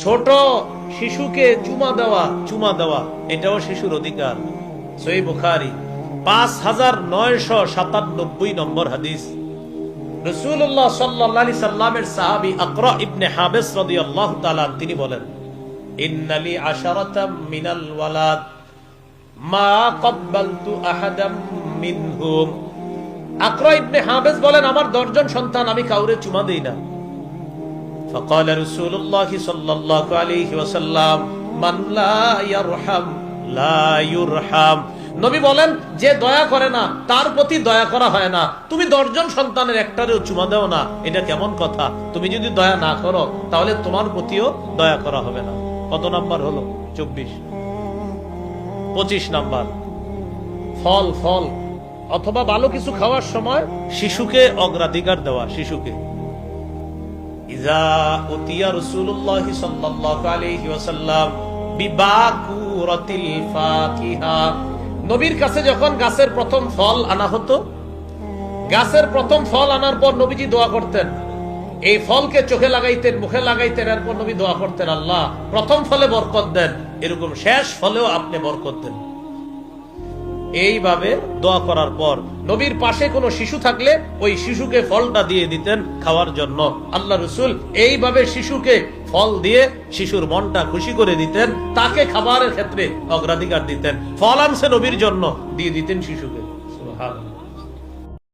ছোট শিশুকে চুমা দেওয়া এটাও শিশুর অধিকার। সহিহ বুখারী 5997 নম্বর হাদিস। রাসূলুল্লাহ সাল্লাল্লাহু আলাইহি সাল্লামের সাহাবী আকরা ইবনে হাবিস রাদিয়াল্লাহু তাআলা তিনি বলেন, ইন্নালি আশারাতাম মিনাল ওয়ালাদ মা ক্বাবালতু আহাদাম মিনহুম। আকরা ইবনে হাবিস বলেন, আমার 10 জন সন্তান, আমি কাউরে চুমা দেই না। فقال رسول الله صلى الله عليه وسلم من لا يرحم لا يرحم। নবী বলেন, যে দয়া করে না তার প্রতি দয়া করা হয় না। তুমি 10 জন সন্তানের একটারেও চুমা দাও না, এটা কেমন কথা? তুমি যদি দয়া না করো তাহলে তোমার প্রতিও দয়া করা হবে না। কত নাম্বার হলো? 24। 25 নাম্বার, ফল অথবা ভালো কিছু খাওয়ার সময় শিশুকে অগ্রাধিকার দেওয়া। শিশুকে ইযা উতিয়া রাসূলুল্লাহ সাল্লাল্লাহু আলাইহি ওয়াসাল্লাম বিবাকুরাতিল ফাকিহা। নবীর কাছে যখন গাছের প্রথম ফল আনা হতো, গাছের প্রথম ফল আনার পর নবীজি দোয়া করতেন। এই ফলকে চোখে লাগাইতেন, মুখে লাগাইতেন, এরপর নবী দোয়া করতেন, আল্লাহ প্রথম ফলে বরকত দেন, এরকম শেষ ফলেও আপনি বরকত দেন। এইভাবে দোয়া করার পর নবীর পাশে কোনো শিশু থাকলে ওই শিশুকে ফলটা দিয়ে দিতেন খাওয়ার জন্য। আল্লাহ রাসূল এইভাবে শিশুকে ফল দিয়ে শিশুর মনটা খুশি করে দিতেন, তাকে খাবারের ক্ষেত্রে অগ্রাধিকার দিতেন। ফল আনছে নবীর জন্য, দিয়ে দিতেন শিশুকে।